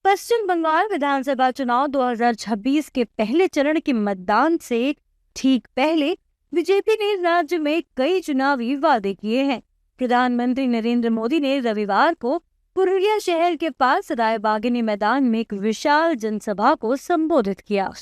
पश्चिम बंगाल विधानसभा चुनाव 2026 के पहले चरण के मतदान से ठीक पहले बीजेपी ने राज्य में कई चुनावी वादे किए हैं। प्रधानमंत्री नरेंद्र मोदी ने रविवार को पुरुलिया शहर के पास रायबागिनी मैदान में एक विशाल जनसभा को संबोधित किया।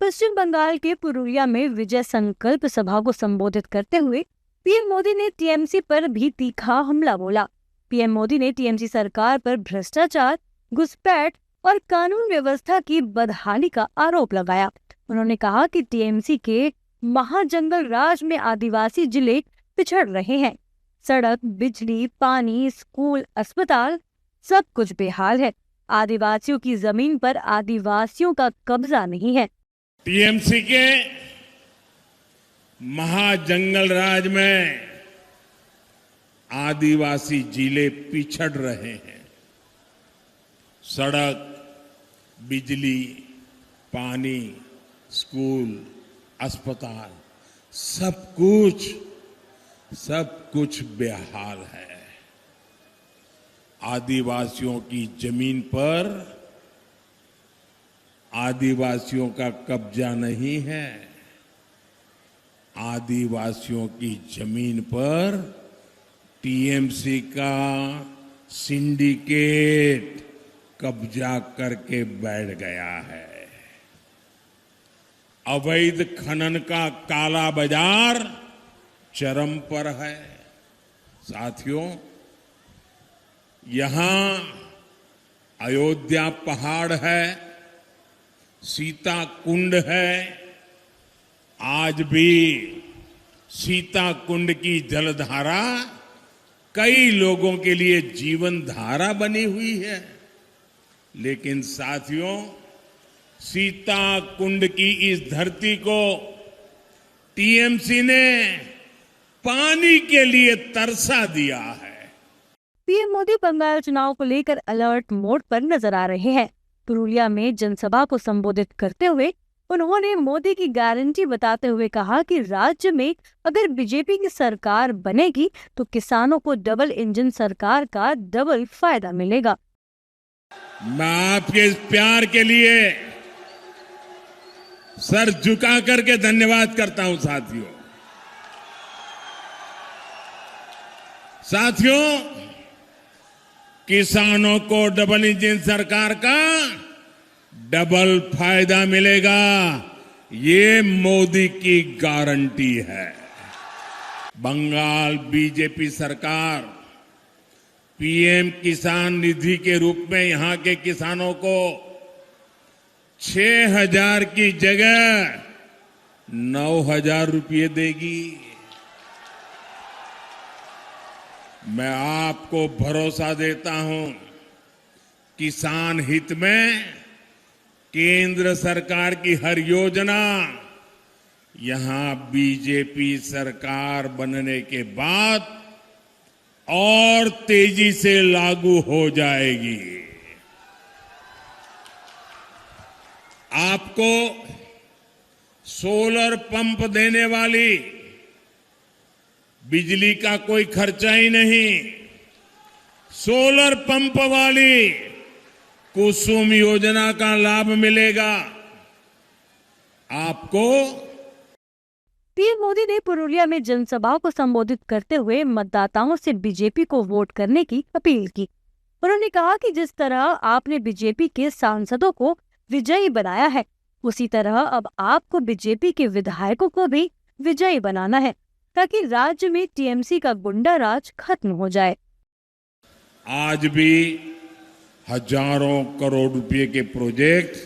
पश्चिम बंगाल के पुरुलिया में विजय संकल्प सभा को संबोधित करते हुए पीएम मोदी ने टीएमसी पर भी तीखा हमला बोला। पीएम मोदी ने टीएमसी सरकार पर भ्रष्टाचार, घुसपैठ और कानून व्यवस्था की बदहाली का आरोप लगाया। उन्होंने कहा कि टीएमसी के महाजंगल राज में आदिवासी जिले पिछड़ रहे हैं। सड़क, बिजली, पानी, स्कूल, अस्पताल सब कुछ बेहाल है। आदिवासियों की जमीन पर आदिवासियों का कब्जा नहीं है। टीएमसी के महाजंगल राज में आदिवासी जिले पिछड़ रहे हैं। सड़क, बिजली, पानी, स्कूल, अस्पताल सब कुछ बेहाल है। आदिवासियों की जमीन पर आदिवासियों का कब्जा नहीं है। आदिवासियों की जमीन पर टीएमसी का सिंडिकेट कब्जा करके बैठ गया है। अवैध खनन का काला बाजार चरम पर है। साथियों, यहां अयोध्या पहाड़ है, सीता कुंड है। आज भी सीता कुंड की जलधारा कई लोगों के लिए जीवन धारा बनी हुई है। लेकिन साथियों, सीता कुंड की इस धरती को टीएमसी ने पानी के लिए तरसा दिया है। पीएम मोदी बंगाल चुनाव को लेकर अलर्ट मोड पर नजर आ रहे हैं। पुरुलिया में जनसभा को संबोधित करते हुए उन्होंने मोदी की गारंटी बताते हुए कहा कि राज्य में अगर बीजेपी की सरकार बनेगी तो किसानों को डबल इंजन सरकार का डबल फायदा मिलेगा। मैं आपके इस प्यार के लिए सर झुका करके धन्यवाद करता हूं। साथियों, किसानों को डबल इंजन सरकार का डबल फायदा मिलेगा, ये मोदी की गारंटी है। बंगाल बीजेपी सरकार पीएम किसान निधि के रूप में यहां के किसानों को 6,000 की जगह 9,000 रुपये देगी। मैं आपको भरोसा देता हूं, किसान हित में केंद्र सरकार की हर योजना यहां बीजेपी सरकार बनने के बाद और तेजी से लागू हो जाएगी। आपको सोलर पंप देने वाली बिजली का कोई खर्चा ही नहीं। सोलर पंप वाली कुसुम योजना का लाभ मिलेगा आपको। पीएम मोदी ने पुरुलिया में जनसभा को संबोधित करते हुए मतदाताओं से बीजेपी को वोट करने की अपील की। उन्होंने कहा कि जिस तरह आपने बीजेपी के सांसदों को विजयी बनाया है, उसी तरह अब आपको बीजेपी के विधायकों को भी विजयी बनाना है, ताकि राज्य में टीएमसी का गुंडा राज खत्म हो जाए। आज भी हजारों करोड़ रुपए के प्रोजेक्ट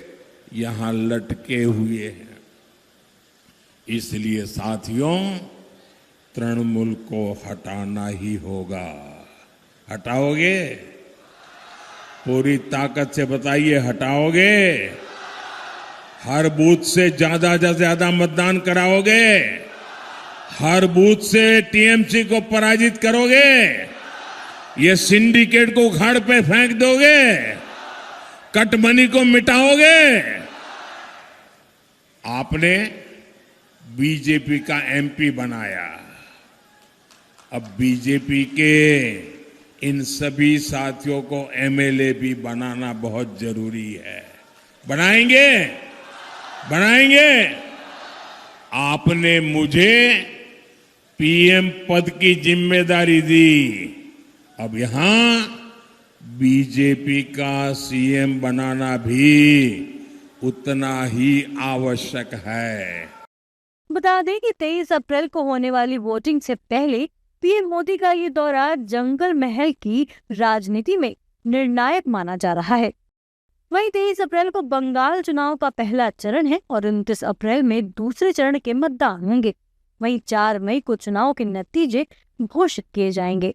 यहां लटके हुए हैं। इसलिए साथियों, तृणमूल को हटाना ही होगा। हटाओगे? पूरी ताकत से बताइए, हटाओगे? हर बूथ से ज्यादा मतदान कराओगे? हर बूथ से टीएमसी को पराजित करोगे? ये सिंडिकेट को उखाड़ पे फेंक दोगे? कटमनी को मिटाओगे? आपने बीजेपी का एमपी बनाया, अब बीजेपी के इन सभी साथियों को एमएलए भी बनाना बहुत जरूरी है। बनाएंगे, बनाएंगे। आपने मुझे पीएम पद की जिम्मेदारी दी, अब यहां बीजेपी का सीएम बनाना भी उतना ही आवश्यक है। बता दें कि 23 अप्रैल को होने वाली वोटिंग से पहले पीएम मोदी का ये दौरा जंगल महल की राजनीति में निर्णायक माना जा रहा है। वहीं 23 अप्रैल को बंगाल चुनाव का पहला चरण है और 29 अप्रैल में दूसरे चरण के मतदान होंगे। वहीं 4 मई को चुनाव के नतीजे घोषित किए जाएंगे।